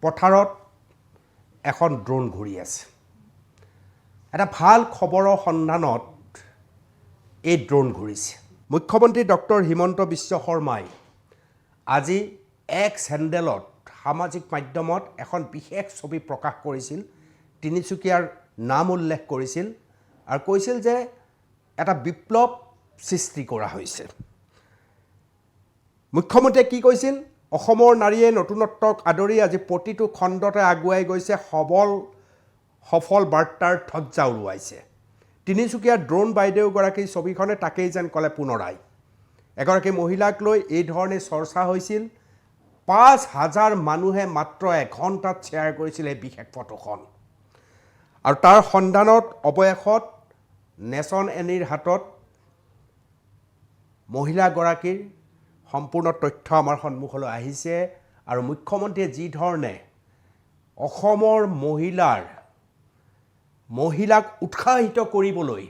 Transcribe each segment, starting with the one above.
পথাৰত এখন ড্ৰোন ঘূৰি আছে এটা ভাল খবৰৰ সন্ধানত এই ড্ৰোন ঘূৰিছে মুখ্যমন্ত্ৰী ডক্টৰ হিমন্ত বিশ্ব শৰ্মাই আজি এক্স হেণ্ডেলত সামাজিক মাধ্যমত এখন বিশেষ ছবি প্ৰকাশ কৰিছিল তিনিচুকীয়াৰ নাম উল্লেখ কৰিছিল আৰু কৈছিল যে এটা বিপ্লৱ সৃষ্টি কৰা হৈছে মুখ্যমন্ত্ৰীয়ে কি কৈছিল অসমৰ নাৰীয়ে নতুনত্বক আদৰি আজি প্ৰতিটো খণ্ডতে আগুৱাই গৈছে সফল বাৰ্তাৰ ধ্বজা উৰুৱাইছে তিনিচুকীয়াৰ ড্ৰোন বাইদেউগৰাকীৰ ছবিখনে তাকেই যেন ক'লে পুনৰাই এগৰাকী মহিলাক লৈ এই ধৰণে চৰ্চা হৈছিল ৫,০০০ মানুহে মাত্ৰ এঘণ্টাত শ্বেয়াৰ কৰিছিল এই বিশেষ ফটোখন আৰু তাৰ সন্ধানত অৱশেষত নেচন এনিৰ হাতত মহিলাগৰাকীৰ সম্পূৰ্ণ তথ্য আমাৰ সন্মুখলৈ আহিছে আৰু মুখ্যমন্ত্ৰীয়ে যি ধৰণে অসমৰ মহিলাক উৎসাহিত কৰিবলৈ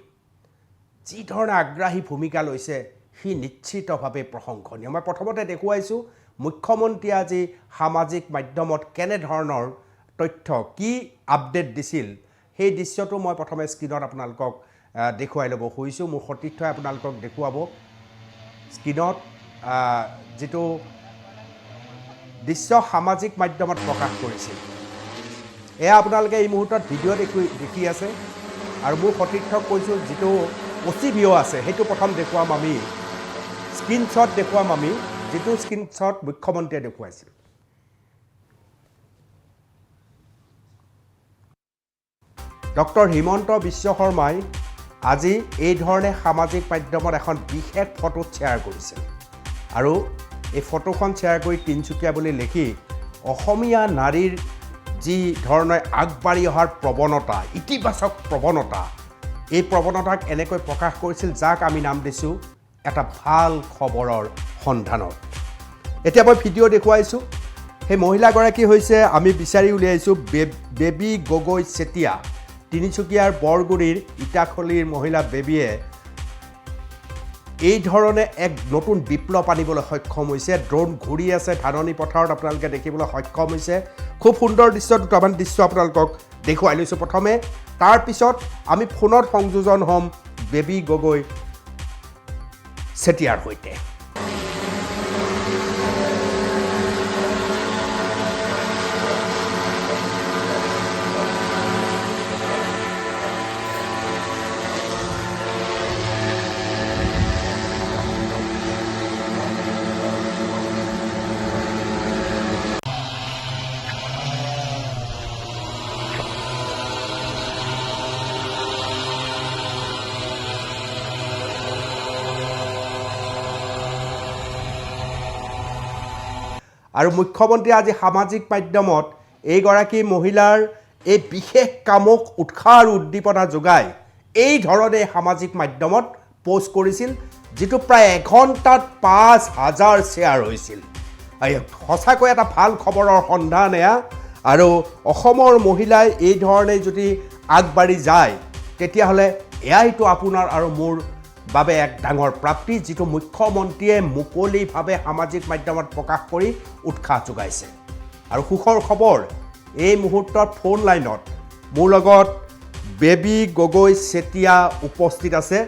যি ধৰণে আগ্ৰাহী ভূমিকা লৈছে সি নিশ্চিতভাৱে প্ৰশংসনীয় মই প্ৰথমতে দেখুৱাইছোঁ মুখ্যমন্ত্ৰীয়ে আজি সামাজিক মাধ্যমত কেনেধৰণৰ তথ্য কি আপডেট দিছিল সেই দৃশ্যটো মই প্ৰথমে স্ক্ৰীনত আপোনালোকক দেখুৱাই ল'ব খুজিছোঁ মোৰ সতীৰ্থই আপোনালোকক দেখুৱাব স্ক্ৰীনত যেটো দৃশ্য সামাজিক মাধ্যমত প্ৰকাশ কৰিছিল এয়া আপোনালোকে এই মুহূৰ্তত ভিডিঅ' দেখি আছে আৰু মোৰ সতীৰ্থক কৈছোঁ যেটো অচিভিঅ আছে সেইটো প্ৰথম দেখুৱাম আমি স্ক্ৰীনশ্বট দেখুৱাম আমি যেটো স্ক্ৰীনশ্বট মুখ্যমন্ত্ৰীয়ে দেখুৱাইছিল ডক্টৰ হিমন্ত বিশ্ব শৰ্মাই আজি এই ধৰণে সামাজিক মাধ্যমত এখন বিশেষ ফটো শ্বেয়াৰ কৰিছে আৰু এই ফটোখন শ্বেয়াৰ কৰি তিনিচুকীয়া বুলি লিখি অসমীয়া নাৰীৰ যি ধৰণে আগবাঢ়ি অহাৰ প্ৰৱণতা ইতিবাচক প্ৰৱণতা এই প্ৰৱণতাক এনেকৈ প্ৰকাশ কৰিছিল যাক আমি নাম দিছোঁ এটা ভাল খবৰৰ সন্ধানত এতিয়া মই ভিডিঅ' দেখুৱাইছোঁ সেই মহিলাগৰাকী হৈছে আমি বিচাৰি উলিয়াইছোঁ বেবী গগৈ চেতিয়া তিনিচুকীয়াৰ বৰগুৰিৰ ইটাখলিৰ মহিলা বেবীয়ে এই ধৰণে এক নতুন বিপ্লৱ আনিবলৈ সক্ষম হৈছে ড্ৰোন ঘূৰি আছে ধাননি পথাৰত আপোনালোকে দেখিবলৈ সক্ষম হৈছে খুব সুন্দৰ দৃশ্য দুটামান দৃশ্য আপোনালোকক দেখুৱাই লৈছোঁ প্ৰথমে তাৰপিছত আমি ফোনত সংযোজন হ'ম বেবী গগৈ চেতিয়াৰ সৈতে আৰু মুখ্যমন্ত্ৰী আজি সামাজিক মাধ্যমত এইগৰাকী মহিলাৰ এই বিশেষ কামক উৎসাহ আৰু উদ্দীপনা যোগাই এই ধৰণে সামাজিক মাধ্যমত পোষ্ট কৰিছিল যেটো প্ৰায় এঘণ্টাত ৫,০০০ শ্বেয়াৰ হৈছিল সঁচাকৈ এটা ভাল খবৰৰ সন্ধান এয়া আৰু অসমৰ মহিলাই এই ধৰণে যদি আগবাঢ়ি যায় তেতিয়াহ'লে এয়াইতো আপোনাৰ আৰু মোৰ বাবে এক ডাঙৰ প্ৰাপ্তি যেটো মুখ্যমন্ত্ৰীয়ে মুকলিভাৱে সামাজিক মাধ্যমত প্ৰকাশ কৰি উৎসাহ যোগাইছে আৰু সুখৰ খবৰ এই মুহূৰ্তত ফোন লাইনত মোৰ লগত বেবী গগৈ চেতিয়া উপস্থিত আছে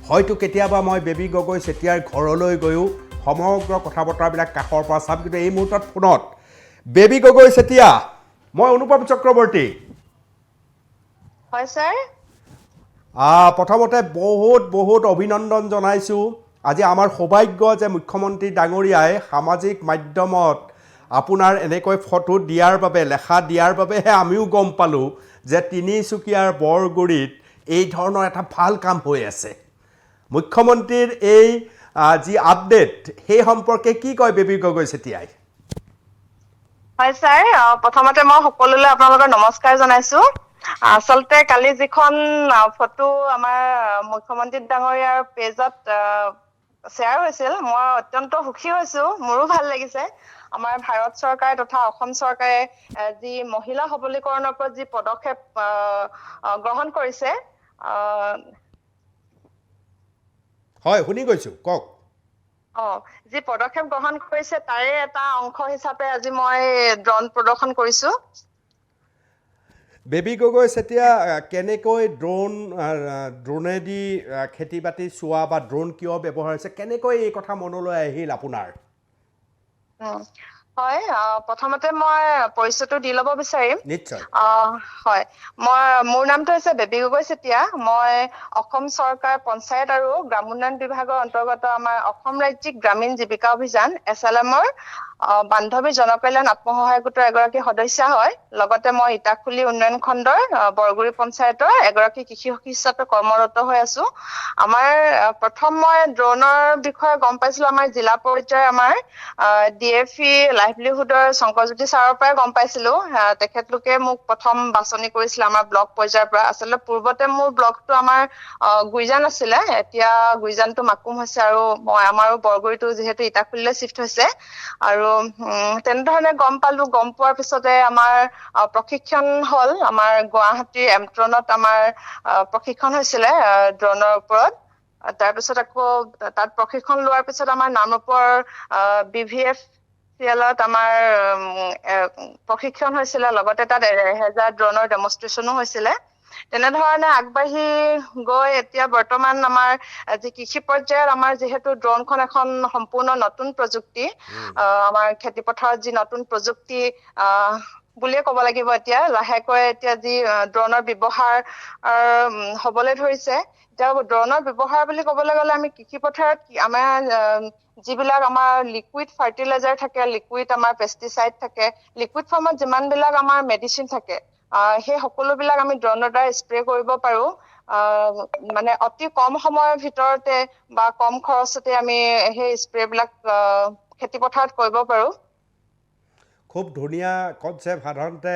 হয়তো কেতিয়াবা মই বেবী গগৈ চেতিয়াৰ ঘৰলৈ গৈও সমগ্ৰ কথা বতৰাবিলাক কাষৰ পৰা চাম কিন্তু এই মুহূৰ্তত ফোনত বেবী গগৈ চেতিয়া মই অনুপম চক্ৰৱৰ্তী হয় স্যাৰ প্ৰথমতে বহুত অভিনন্দন জনাইছোঁ আজি আমাৰ সৌভাগ্য যে মুখ্যমন্ত্ৰী ডাঙৰীয়াই সামাজিক মাধ্যমত আপোনাৰ এনেকৈ ফটো দিয়াৰ বাবে লেখা দিয়াৰ বাবেহে আমিও গম পালোঁ যে তিনিচুকীয়াৰ বৰগুৰিত এই ধৰণৰ এটা ভাল কাম হৈ আছে মুখ্যমন্ত্ৰীৰ এই যি আপডেট সেই সম্পৰ্কে কি কয় বেবী গগৈ চেতিয়াই হয় স্যাৰ প্ৰথমতে মই সকলোলৈ আপোনালোকৰ নমস্কাৰ জনাইছোঁ আসলতে কালি যিখন ফটো আমাৰ মুখ্যমন্ত্ৰী ডাঙৰীয়াৰ পেজত শ্বেয়াৰ হৈছিল মই অত্যন্ত সুখী হৈছোঁ মোৰো ভাল লাগিছে আমাৰ ভাৰত চৰকাৰ তথা অসম চৰকাৰে যি মহিলা সবলীকৰণৰ ওপৰত যি পদক্ষেপ গ্ৰহণ কৰিছে হয় শুনি গৈছোঁ কওক যি পদক্ষেপ গ্ৰহণ কৰিছে তাৰে এটা অংশ হিচাপে আজি মই ড্ৰোন প্ৰদৰ্শন কৰিছো। বেবী গগৈ চেতিয়া কেনেকৈ ড্ৰোনেদি খেতি বাতি চোৱা বা ড্ৰোন কিয় ব্যৱহাৰ হৈছে, কেনেকৈ এই কথা মনলৈ আহিল আপোনাৰ? হয়, প্ৰথমতে মই পৰিচয়টো দি ল'ব বিচাৰিম। নিশ্চয়। হয়, মোৰ নামটো হৈছে বেবী গগৈ চেতিয়া। মই অসম চৰকাৰ পঞ্চায়ত আৰু গ্ৰাম উন্নয়ন বিভাগৰ অন্তৰ্গত আমাৰ অসম ৰাজ্যিক গ্ৰামীণ জীৱিকা অভিযান SLM-ৰ বান্ধৱী জনকল্যাণ আত্মসহায়ক গোটৰ এগৰাকী সদস্যা হয়। লগতে মই ইটাখুলি উন্নয়ন খণ্ডৰ বৰগুৰি পঞ্চায়তৰ এগৰাকী কৃষি সখী হিচাপে কৰ্মৰত হৈ আছো। প্ৰথম মই ড্ৰোনৰ বিষয়ে গম পাইছিলো আমাৰ জিলা পৰ্যায়ৰ আমাৰ DFE লাইভলিহুডৰ শংকৰজ্যোতি ছাৰৰ পৰাই গম পাইছিলো। তেখেতলোকে মোক প্ৰথম বাছনি কৰিছিলে আমাৰ ব্লক পৰ্যায়ৰ পৰা। আচলতে পূৰ্বতে মোৰ ব্লকটো আমাৰ গুইজান আছিলে, এতিয়া গুইজানটো মাকুম হৈছে আৰু আমাৰো বৰগুৰিটো যিহেতু ইটাখুলিলৈ চিফ্ট হৈছে। আৰু তেনেধৰণে গম পোৱাৰ পিছতে আমাৰ প্ৰশিক্ষণ হ'ল। আমাৰ গুৱাহাটীৰ এমট্ৰনত আমাৰ প্ৰশিক্ষণ হৈছিলে ড্ৰোনৰ ওপৰত। তাৰপিছত আকৌ তাত প্ৰশিক্ষণ লোৱাৰ পিছত আমাৰ নামৰূপৰ BVFCL-ত আমাৰ প্ৰশিক্ষণ হৈছিলে। লগতে তাত 1000 ড্ৰোনৰ ডেমনষ্ট্ৰেশ্যনো হৈছিলে। তেনেধৰণে আগবাঢ়ি গৈ এতিয়া বৰ্তমান আমাৰ যি কৃষি পৰ্যায়ত আমাৰ যিহেতু ড্ৰোনখন এখন সম্পূৰ্ণ নতুন প্ৰযুক্তি, আমাৰ খেতি পথাৰত যি নতুন প্ৰযুক্তি বুলিয়ে ক'ব লাগিব। এতিয়া লাহেকৈ এতিয়া যি ড্ৰোনৰ ব্যৱহাৰ হবলৈ ধৰিছে। এতিয়া ড্ৰোনৰ ব্যৱহাৰ বুলি ক'বলৈ গ'লে আমি কৃষি পথাৰত আমাৰ যিবিলাক আমাৰ লিকুইড ফাৰ্টিলাইজাৰ থাকে, লিকুইড আমাৰ পেষ্টিচাইড থাকে, লিকুইড ফৰ্মত যিমানবিলাক আমাৰ মেডিচিন থাকে, সেই সকলোবিলাক আমি ড্ৰোনৰ দ্বাৰা স্প্ৰে কৰিব পাৰো। মানে অতি কম সময়ৰ ভিতৰতে বা কম খৰচতে আমি সেই স্প্ৰেবিলাক খেতি পথাৰত কৰিব পাৰো। খুব ধুনীয়া কনচেপ্ট। সাধাৰণতে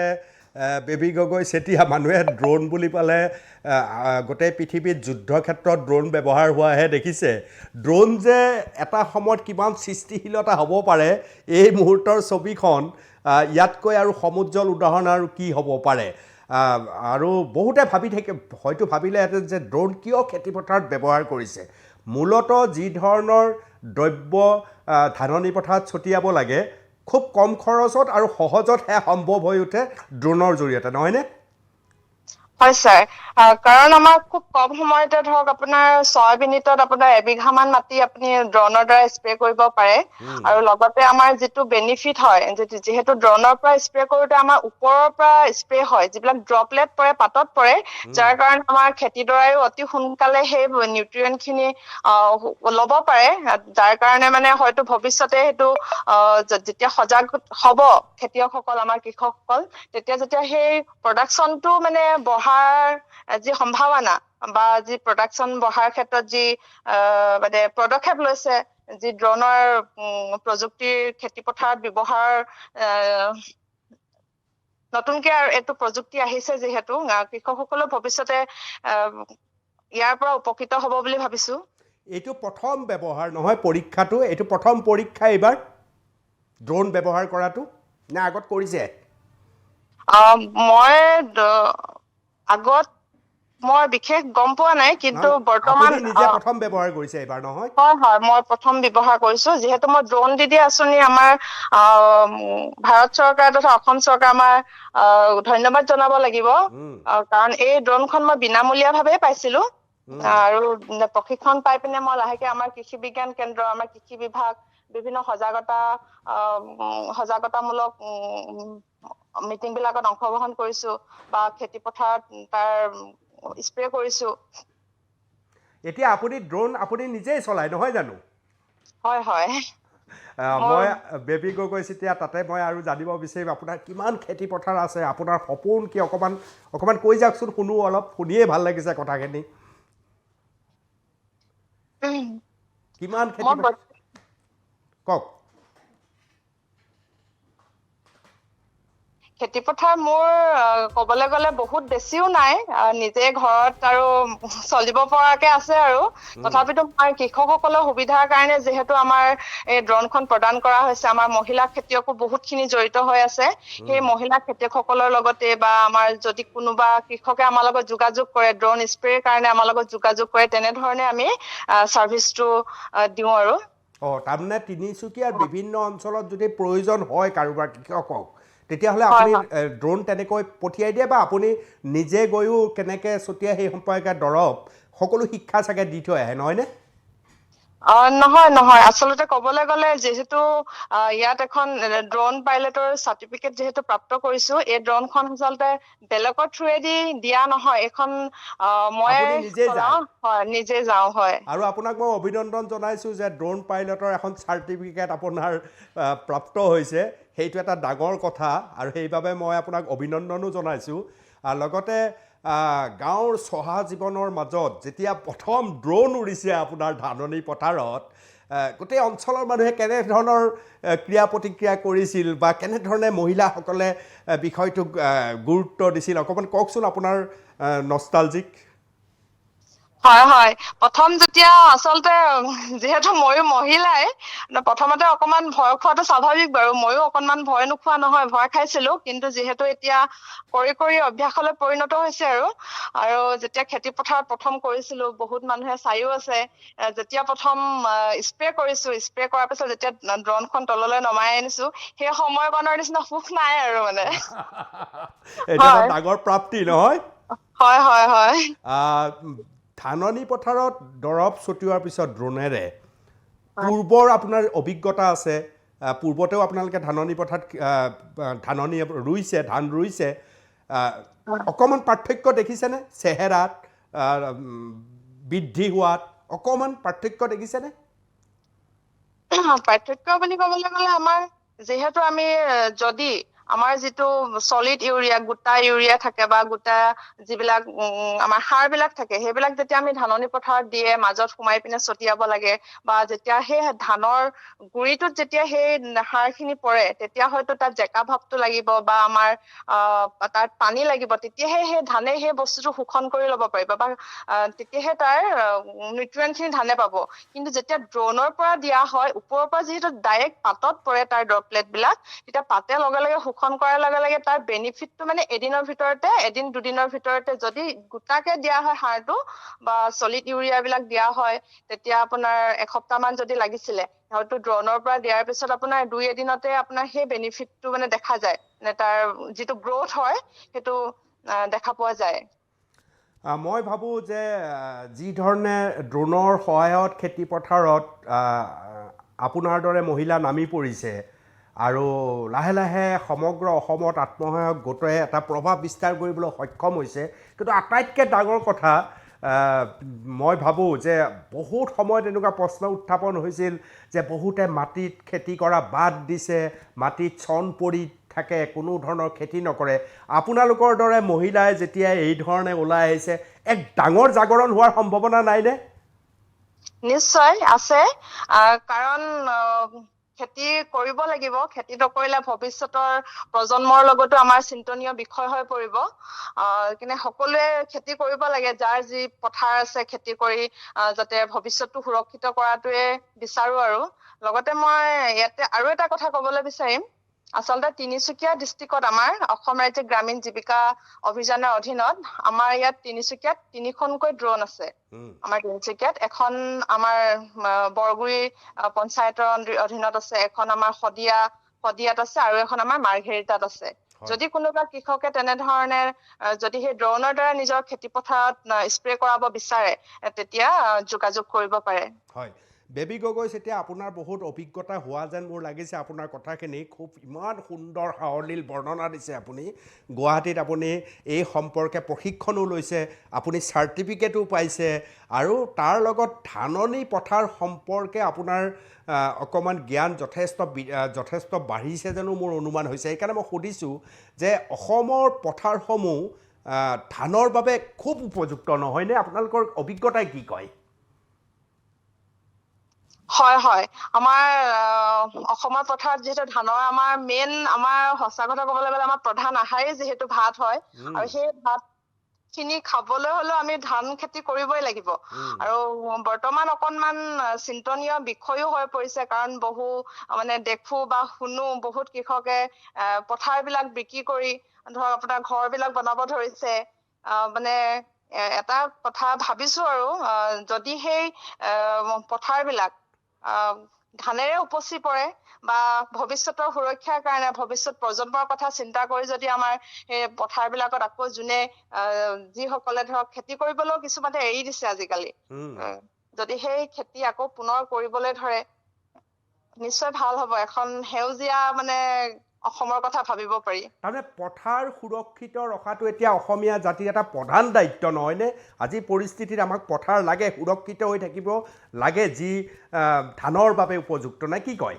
বেবী গগৈ চেতিয়া মানুহে ড্ৰোন বুলি পালে গোটেই পৃথিৱীত যুদ্ধ ক্ষেত্ৰত ড্ৰোন ব্যৱহাৰ হোৱাহে দেখিছে। ড্ৰোন যে এটা সময়ত কিমান সৃষ্টিশীলতা হ'ব পাৰে, এই মুহূৰ্তৰ ছবিখন ইয়াতকৈ আৰু সমুজ্জ্বল উদাহৰণ আৰু কি হ'ব পাৰে। আৰু বহুতে হয়তো ভাবিলেহেঁতেন যে ড্ৰোন কিয় খেতিপথাৰত ব্যৱহাৰ কৰিছে। মূলতঃ যি ধৰণৰ দ্ৰব্য ধাননি পথাৰত ছটিয়াব লাগে, খুব কম খৰচত আৰু সহজত সেয়া সম্ভৱ হৈ উঠে ড্ৰোনৰ জৰিয়তে, নহয়নে? হয় ছাৰ, কাৰণ আমাৰ খুব কম সময়তে ধৰক আপোনাৰ 6 মিনিটত আপোনাৰ এবিঘামান মাটি আপুনি ড্ৰোনৰ দ্বাৰা স্প্ৰে কৰিব পাৰে। আৰু লগতে আমাৰ যিটো বেনিফিট হয়, যিহেতু ড্ৰোনৰ পৰা স্প্ৰে কৰোতে আমাৰ ওপৰৰ পৰা স্প্ৰে হয়, যিবিলাক ড্ৰপলেট পৰে পাতত পৰে, যাৰ কাৰণে আমাৰ খেতিডৰায়ো অতি সোনকালে সেই নিউট্ৰিয়েণ্ট খিনি ল'ব পাৰে। যাৰ কাৰণে মানে হয়তো ভৱিষ্যতে সেইটো যেতিয়া সজাগ হ'ব খেতিয়কসকল, আমাৰ কৃষকসকল, যেতিয়া সেই প্ৰডাকশ্যনটো মানে বঢ়াৰ যি সম্ভাৱনা বা যি প্ৰডাকশ্যন বঢ়াৰ ক্ষেত্ৰত যি মানে পদক্ষেপ লৈছে, যি ড্ৰোনৰ প্ৰযুক্তিৰ খেতি পথাৰত ব্যৱহাৰ নতুনকে আৰু এইটো প্ৰযুক্তি আহিছে, যিহেতু কৃষকসকলৰ ভৱিষ্যতে ইয়াৰ পৰা উপকৃত হ'ব বুলি ভাবিছো। এইটো প্ৰথম ব্যৱহাৰ নহয় পৰীক্ষাটো, এইটো প্ৰথম পৰীক্ষা এইবাৰ ড্ৰোন ব্যৱহাৰ কৰাটো, নে আগত কৰিছে? মই বিশেষ গম পোৱা নাই, কিন্তু বৰ্তমান আপুনি নিজে প্ৰথম ব্যৱহাৰ কৰিছে এইবাৰ, নহয়? হয়, মই প্ৰথম ব্যৱহাৰ কৰিছো। যিহেতু মই ড্ৰোন দিদি আঁচনি আমাৰ ভাৰত চৰকাৰ তথা অসম চৰকাৰ আমাৰ ধন্যবাদ জনাব লাগিব। কাৰণ এই ড্ৰোনখন মই বিনামূলীয়াভাৱে পাইছিলো। আৰু প্ৰশিক্ষণ পাই পিনে মই লাহেকে আমাৰ কৃষি বিজ্ঞান কেন্দ্ৰ, আমাৰ কৃষি বিভাগ, বিভিন্ন সজাগতামূলক মিটিং বিলাকত অংশগ্ৰহণ কৰিছো বা খেতি পথাৰত তাৰ স্প্ৰে কৰিছো। এতিয়া আপুনি ড্ৰোন নিজেই চলাই, নহয় জানো? হয়। মই বেবী গগৈ চেতিয়া, তাতে মই আৰু জানিব বিচাৰিম আপোনাৰ কিমান খেতি পথাৰ আছে, আপোনাৰ সপোন কি, অকণমান কৈ যাওকচোন, শুনো অলপ। শুনিয়ে ভাল লাগিছে কথাখিনি। কিমান খেতি পথাৰ কওক। খেতি পথাৰ মোৰ ক'বলৈ গ'লে বহুত বেছিও নাই, নিজে ঘৰত আৰু চলিব পৰাকে আছে আৰু। তথাপিতো আমাৰ কৃষকসকলৰ সুবিধাৰ কাৰণে যিহেতু আমাৰ এই ড্ৰোনখন প্ৰদান কৰা হৈছে, আমাৰ মহিলা খেতিয়কো বহুতখিনি জড়িত হৈ আছে। সেই মহিলা খেতিয়কসকলৰ লগতে বা আমাৰ যদি কোনোবা কৃষকে আমাৰ লগত যোগাযোগ কৰে, ড্ৰোন স্প্ৰেৰ কাৰণে আমাৰ লগত যোগাযোগ কৰে, তেনেধৰণে আমি ছাৰ্ভিচটো দিওঁ আৰু। তাৰমানে তিনিচুকীয়াৰ বিভিন্ন অঞ্চলত যদি প্ৰয়োজন হয় কাৰোবাৰ কৃষকক তেতিয়াহ'লে হয় আপুনি হয় ড্ৰোন তেনেকৈ পঠিয়াই দিয়ে বা আপুনি নিজে গৈও কেনেকৈ ছটিয়াই সেই সম্পৰ্কে দৰৱ সকলো শিক্ষা চাগে দি থৈ আহে নহয়নে? নহয় নহয় আচলতে ক'বলৈ গ'লে যিহেতু ইয়াত এখন ড্ৰোন পাইলটৰ চাৰ্টিফিকেট যিহেতু প্ৰাপ্ত কৰিছো, এই ড্ৰোনখন আচলতে বেলেগৰ থ্ৰুৱেদি দিয়া নহয়, এইখন মই আপুনি নিজে যায় চলাও, হয় নিজে যাওঁ, হয়। আৰু আপোনাক মই অভিনন্দন জনাইছোঁ যে ড্ৰোন পাইলটৰ এখন চাৰ্টিফিকেট আপোনাৰ প্ৰাপ্ত হৈছে, সেইটো এটা ডাঙৰ কথা আৰু সেইবাবে মই আপোনাক অভিনন্দনো জনাইছোঁ। লগতে গাঁৱৰ চহা জীৱনৰ মাজত যেতিয়া প্ৰথম ড্ৰোন উৰিছে আপোনাৰ ধাননি পথাৰত, গোটেই অঞ্চলৰ মানুহে কেনেধৰণৰ ক্ৰিয়া প্ৰতিক্ৰিয়া কৰিছিল বা কেনেধৰণে মহিলাসকলে বিষয়টোক গুৰুত্ব দিছিল অকণমান কওকচোন আপোনাৰ নষ্টালজিক। হয় হয় প্ৰথম যেতিয়া আচলতে যিহেতু ময়ো মহিলাই প্ৰথমতে অকমান ভয় খোৱাটো স্বাভাৱিক বাৰু, ময়ো অকনমান ভয় নোখোৱা নহয়, ভয় খাইছিলো, কিন্তু যিহেতু এতিয়া কৰি কৰি অভ্যাসলৈ পৰিণত হৈছে আৰু যেতিয়া খেতি পথাৰত প্ৰথম কৰিছিলো বহুত মানুহে চাইও আছে, যেতিয়া প্ৰথম স্প্ৰে কৰিছো, স্প্ৰে কৰাৰ পিছত যেতিয়া ড্ৰোনখন তললৈ নমাই আনিছো, সেই সময়কণৰ নিচিনা সুখ নাই আৰু মানে। এইটো এটা হয় ডাঙৰ প্ৰাপ্তি নহয়? হয় হয় হয় ধাননি পথাৰত দৰৱ ছটিওৱাৰ পিছত ড্ৰোনেৰে হয় পূৰ্বৰ আপোনাৰ অভিজ্ঞতা আছে, পূৰ্বতেও আপোনালোকে ধাননি পথাৰত ধাননি ৰুইছে, ধান ৰুইছে, অকণমান পাৰ্থক্য দেখিছেনে চেহেৰাত, বৃদ্ধি হোৱাত অকণমান পাৰ্থক্য দেখিছেনে? পাৰ্থক্য বুলি ক'বলৈ গ'লে আমাৰ যিহেতু আমি যদি আমাৰ যিটো চলিড ইউৰিয়া, গোটা ইউৰিয়া থাকে বা গোটা যিবিলাক আমাৰ সাৰ বিলাক থাকে, সেইবিলাক যেতিয়া আমি ধাননি পথাৰত দিয়ে মাজত সোমাই পিনে ছটিয়াব লাগে বা যেতিয়া সেই ধানৰ গুৰিটোত যেতিয়া সেই সাৰ খিনি পৰে তেতিয়া হয়তো তাত জেকা ভাৱটো লাগিব বা আমাৰ তাত পানী লাগিব, তেতিয়াহে সেই ধানে সেই বস্তুটো শোষণ কৰি ল'ব পাৰিব বা তেতিয়াহে তাৰ নিউট্ৰিয়েণ্ট খিনি ধানে পাব। কিন্তু যেতিয়া ড্ৰোনৰ পৰা দিয়া হয়, ওপৰৰ পৰা যিহেতু ডাইৰেক্ট পাতত পৰে তাৰ ড্ৰপলেট বিলাক, তেতিয়া পাতে লগে লগে শোষণ কৰাৰ লগে লগে তাৰ বেনিফিটটো মানে এদিনৰ ভিতৰতে, এদিন দুদিনৰ ভিতৰতে যদি গোটাকে দিয়া হয় সাৰটো বা চলিড ইউৰিয়া বিলাক দিয়া হয়, তেতিয়া আপোনাৰ এসপ্তাহ মান যদি লাগিছিলে, হয়তো ড্ৰোনৰ পৰা দিয়াৰ পিছত আপোনাৰ 2 এদিনতে আপোনাৰ সেই বেনিফিটটো মানে দেখা যায়, মানে তাৰ যিটো গ্ৰোথ হয় সেইটো দেখা পোৱা যায়। মই ভাবোঁ যে যি ধৰণে ড্ৰোনৰ সহায়ত খেতি পথাৰত আপোনাৰ দৰে মহিলা নামি পৰিছে আৰু লাহে লাহে সমগ্ৰ অসমত আত্মসহায়ক গোটে এটা প্ৰভাৱ বিস্তাৰ কৰিবলৈ সক্ষম হৈছে, কিন্তু আটাইতকৈ ডাঙৰ কথা মই ভাবোঁ যে বহুত সময়ত এনেকুৱা প্ৰশ্ন উত্থাপন হৈছিল যে বহুতে মাটিত খেতি কৰা বাদ দিছে, মাটিত চন পৰি থাকে, কোনো ধৰণৰ খেতি নকৰে। আপোনালোকৰ দৰে মহিলাই যেতিয়া এই ধৰণে ওলাই আহিছে, এক ডাঙৰ জাগৰণ হোৱাৰ সম্ভাৱনা নাইনে? নিশ্চয় আছে, কাৰণ খেতি কৰিব লাগিব, খেতি নকৰিলে ভৱিষ্যতৰ প্ৰজন্মৰ লগতো আমাৰ চিন্তনীয় বিষয় হৈ পৰিব। কিন্তু সকলোৱে খেতি কৰিব লাগে, যাৰ যি পথাৰ আছে খেতি কৰি যাতে ভৱিষ্যতটো সুৰক্ষিত কৰাটোৱে বিচাৰো। আৰু লগতে মই ইয়াতে আৰু এটা কথা কবলৈ বিচাৰিম, আচলতে তিনিচুকীয়া ডিষ্ট্ৰিক্টত আমাৰ অসম ৰাজ্যিক গ্ৰামীণ জীৱিকা অভিযানৰ অধীনত আমাৰ ইয়াত তিনিচুকীয়াত 3খনকৈ ড্ৰোন আছে। আমাৰ তিনিচুকীয়াত এখন আমাৰ বৰগুৰি পঞ্চায়তৰ অধীনত আছে, এখন আমাৰ শদিয়াত আছে আৰু এখন আমাৰ মাৰ্ঘেৰিটাত আছে। যদি কোনোবা কৃষকে তেনেধৰণে যদি সেই ড্ৰোনৰ দ্বাৰা নিজৰ খেতি পথাৰত স্প্ৰে কৰাব বিচাৰে, তেতিয়া যোগাযোগ কৰিব পাৰে। হয়, বেবী গগৈ, এতিয়া আপোনাৰ বহুত অভিজ্ঞতা হোৱা যেন মোৰ লাগিছে আপোনাৰ কথাখিনি। খুব ইমান সুন্দৰ সাৱলীল বৰ্ণনা দিছে আপুনি। গুৱাহাটীত আপুনি এই সম্পৰ্কে প্ৰশিক্ষণো লৈছে, আপুনি চাৰ্টিফিকেটো পাইছে আৰু তাৰ লগত ধাননি পথাৰ সম্পৰ্কে আপোনাৰ অকণমান জ্ঞান যথেষ্ট বাঢ়িছে যেনো মোৰ অনুমান হৈছে। সেইকাৰণে মই সুধিছোঁ যে অসমৰ পথাৰসমূহ ধানৰ বাবে খুব উপযুক্ত নহয়নে? আপোনালোকৰ অভিজ্ঞতাই কি কয়? হয় হয়, আমাৰ অসমৰ পথাৰত যিহেতু ধানৰ আমাৰ আমাৰ সঁচা কথা কবলৈ গলে আমাৰ প্ৰধান আহাৰেই যিহেতু ভাত হয়, আৰু সেই ভাত খিনি খাবলৈ হলেও আমি ধান খেতি কৰিবই লাগিব। আৰু বৰ্তমান অকনমান চিন্তনীয় বিষয়ো হৈ পৰিছে, কাৰণ মানে দেখো বা শুনো বহুত কৃষকে পথাৰ বিলাক বিক্ৰী কৰি ধৰক আপোনাৰ ঘৰ বিলাক বনাব ধৰিছে। মানে এটা কথা ভাবিছো আৰু যদি সেই পথাৰ বিলাক ধানেৰে উপচি পৰে বা ভৱিষ্যতৰ সুৰক্ষাৰ কাৰণে ভৱিষ্যত প্ৰজন্মৰ কথা চিন্তা কৰি যদি আমাৰ এই পথাৰবিলাকত আকৌ যোনে যিসকলে ধৰক খেতি কৰিবলৈও কিছুমানে এৰি দিছে আজিকালি যদি সেই খেতি আকৌ পুনৰ কৰিবলৈ ধৰে নিশ্চয় ভাল হ'ব এখন সেউজীয়া মানে অসমৰ কথা ভাবিব পাৰি তাৰমানে পথাৰ সুৰক্ষিত ৰখাটো এতিয়া অসমীয়া জাতিৰ এটা প্ৰধান দায়িত্ব নহয়নে আজি পৰিস্থিতিত আমাক পথাৰ লাগে সুৰক্ষিত হৈ থাকিব লাগে যি ধানৰ বাবে উপযুক্ত নাই কি কয়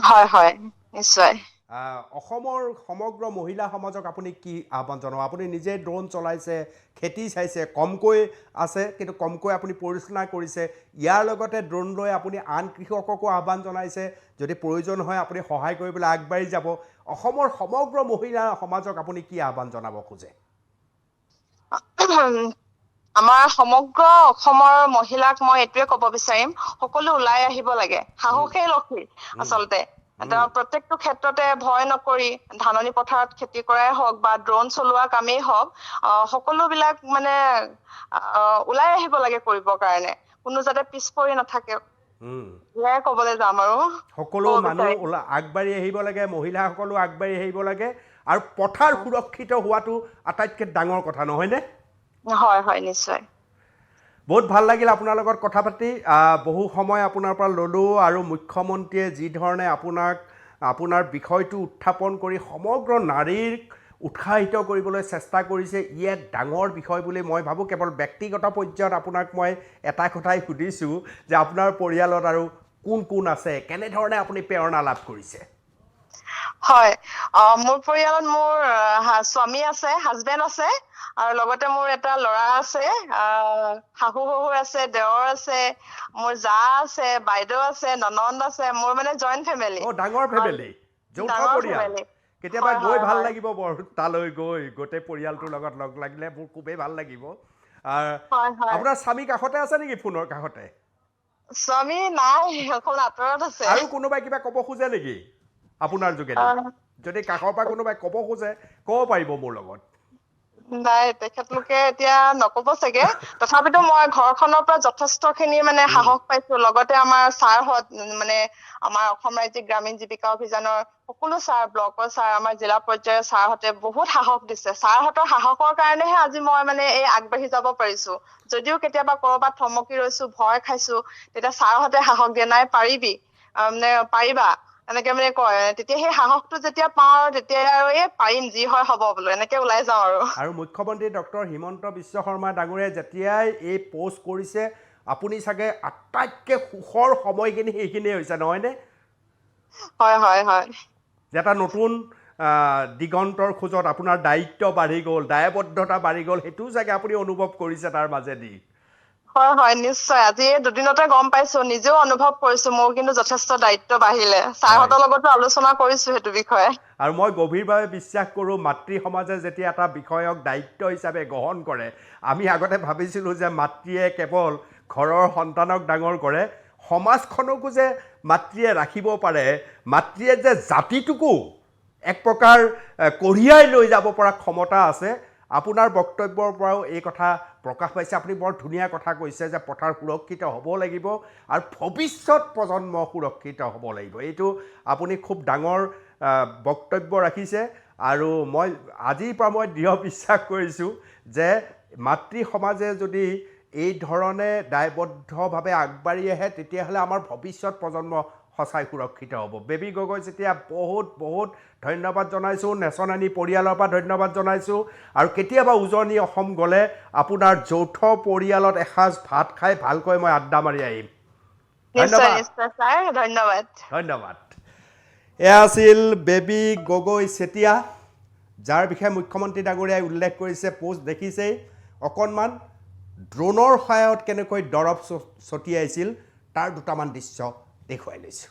হয় হয় নিশ্চয় অসমৰ সমগ্ৰ মহিলা সমাজক আপুনি কি আহ্বান জনাব আপুনি নিজে ড্ৰোন চলাইছে খেতি চাইছে কমকৈ আছে কিন্তু কমকৈ আপুনি পৰিচালনা কৰিছে ইয়াৰ লগতে ড্ৰোন লৈ আপুনি আন কৃষককো আহ্বান জনাইছে যদি প্ৰয়োজন হয় আপুনি সহায় কৰিবলৈ আগবাঢ়ি যাব অসমৰ সমগ্ৰ মহিলা সমাজক আপুনি কি আহ্বান জনাব খোজে আমাৰ সমগ্ৰ অসমৰ মহিলাক মই এইটোৱে ক'ব বিচাৰিম সকলো ওলাই আহিব লাগে সাহসেই লক্ষী আচলতে প্ৰত্যেকটো ক্ষেত্ৰতে ভয় নকৰি ধাননি পথাৰত খেতি কৰাই হওক বা ড্ৰোন চলোৱা কামেই হওক সকলোবিলাক মানে ওলাই আহিব লাগে কৰিবৰ কাৰণে কোনো যাতে পিছ পৰি নাথাকে ইয়াই ক'বলৈ যাম আৰু সকলো মানুহ আগবাঢ়ি আহিব লাগে মহিলাসকলো আগবাঢ়ি আহিব লাগে আৰু পথাৰ সুৰক্ষিত হোৱাটো আটাইতকৈ ডাঙৰ কথা নহয়নে হয় হয় নিশ্চয় বহুত ভাল লাগিল আপোনাৰ লগত কথা পাতি বহু সময় আপোনাৰ পৰা ল'লোঁ আৰু মুখ্যমন্ত্ৰীয়ে যি ধৰণে আপোনাৰ বিষয়টো উত্থাপন কৰি সমগ্ৰ নাৰীক উৎসাহিত কৰিবলৈ চেষ্টা কৰিছে ই এক ডাঙৰ বিষয় বুলি মই ভাবোঁ কেৱল ব্যক্তিগত পৰ্যায়ত আপোনাক মই এটা কথাই সুধিছোঁ যে আপোনাৰ পৰিয়ালত আৰু কোন কোন আছে কেনেধৰণে আপুনি প্ৰেৰণা লাভ কৰিছে হয় মোৰ পৰিয়ালত মোৰ স্বামী আছে হাজবেণ্ড আছে আৰু লগতে মোৰ এটা ল'ৰা আছে শাহু শহুৰ আছে দেৱৰ আছে মোৰ জা আছে বাইদেউ আছে ননন্দ আছে মোৰ মানে জইণ্ট ফেমিলি ডাঙৰ ফেমিলি যৌথ পৰিয়াল কেতিয়াবা গৈ ভাল লাগিব বৰ তালৈ গৈ গোটেই পৰিয়ালটোৰ লগত লগ লাগিলে মোৰ খুবেই ভাল লাগিব আপোনাৰ স্বামী কাষতে আছে নেকি ফোনৰ কাষতে স্বামী নাই অকল আঁতৰত আছে আৰু কোনোবাই কিবা ক'ব খোজে নেকি আপোনাৰ যোগেদি যদি কাষৰ পৰা কোনোবাই ক'ব খোজে ক'ব পাৰিব মোৰ লগত নাই তেখেতলোকে এতিয়া নক'ব চাগে তথাপিতো মই ঘৰখনৰ পৰা যথেষ্টখিনি মানে সাহস পাইছো লগতে আমাৰ ছাৰহঁত মানে আমাৰ অসম ৰাজ্যিক গ্ৰামীণ জীৱিকা অভিযানৰ সকলো ছাৰ ব্লকৰ ছাৰ আমাৰ জিলা পৰ্যায়ৰ ছাৰহঁতে বহুত সাহস দিছে ছাৰহঁতৰ সাহসৰ কাৰণেহে আজি মই মানে এই আগবাঢ়ি যাব পাৰিছো যদিও কেতিয়াবা ক'ৰবাত থমকি ৰৈছো ভয় খাইছো তেতিয়া ছাৰহঁতে সাহস দিয়ে নাই পাৰিবি মানে পাৰিবা এনেকে মানে কয় তেতিয়া সেই সাহসটো যেতিয়া পাওঁ তেতিয়া আৰু এই পাৰিম যি হয় হ'ব বোলো এনেকে ওলাই যাওঁ আৰু মুখ্যমন্ত্ৰী ডক্টৰ হিমন্ত বিশ্ব শৰ্মা ডাঙৰীয়াই যেতিয়াই এই পোষ্ট কৰিছে আপুনি চাগে আটাইতকৈ সুখৰ সময়খিনি সেইখিনিয়ে হৈছে নহয়নে হয় হয় হয় যে এটা নতুন দিগন্তৰ খোজত আপোনাৰ দায়িত্ব বাঢ়ি গ'ল দায়বদ্ধতা বাঢ়ি গ'ল সেইটোও চাগে আপুনি অনুভৱ কৰিছে তাৰ মাজেদি হয় হয় নিশ্চয় আজি দুদিনতে গম পাইছো নিজেও অনুভৱ কৰিছো মোৰ কিন্তু যথেষ্ট দায়িত্ব বাঢ়িলে ছাৰহঁতৰ লগতো আলোচনা কৰিছো সেইটো বিষয়ে আৰু মই গভীৰভাৱে বিশ্বাস কৰোঁ মাতৃ সমাজে যেতিয়া এটা বিষয়ক দায়িত্ব হিচাপে গ্ৰহণ কৰে আমি আগতে ভাবিছিলোঁ যে মাতৃয়ে কেৱল ঘৰৰ সন্তানক ডাঙৰ কৰে সমাজখনকো যে মাতৃয়ে ৰাখিব পাৰে মাতৃয়ে যে জাতিটোকো এক প্ৰকাৰ কঢ়িয়াই লৈ যাব পৰা ক্ষমতা আছে আপোনাৰ বক্তব্যৰ পৰাও এই কথা প্ৰকাশ পাইছে আপুনি বৰ ধুনীয়া কথা কৈছে যে পথাৰ সুৰক্ষিত হ'ব লাগিব আৰু ভৱিষ্যত প্ৰজন্ম সুৰক্ষিত হ'ব লাগিব এইটো আপুনি খুব ডাঙৰ বক্তব্য ৰাখিছে আৰু মই আজিৰ পৰা মই দৃঢ় বিশ্বাস কৰিছোঁ যে মাতৃ সমাজে যদি এই ধৰণে দায়বদ্ধভাৱে আগবাঢ়ি আহে তেতিয়াহ'লে আমাৰ ভৱিষ্যত প্ৰজন্ম সঁচাই সুৰক্ষিত হ'ব বেবী গগৈ যেতিয়া বহুত বহুত ধন্যবাদ জনাইছোঁ নেচনানী পৰিয়ালৰ পৰা ধন্যবাদ জনাইছোঁ আৰু কেতিয়াবা উজনি অসম গ'লে আপোনাৰ যৌথ পৰিয়ালত এসাঁজ ভাত খাই ভালকৈ মই আড্ডা মাৰি আহিম ধন্যবাদ ধন্যবাদ এয়া আছিল বেবী গগৈ চেতিয়া যাৰ বিষয়ে মুখ্যমন্ত্ৰী ডাঙৰীয়াই উল্লেখ কৰিছে পোষ্ট দেখিছেই অকণমান ড্ৰোনৰ সহায়ত কেনেকৈ দৰৱ ছটিয়াইছিল তাৰ দুটামান দৃশ্য দেখুৱাই লৈছোঁ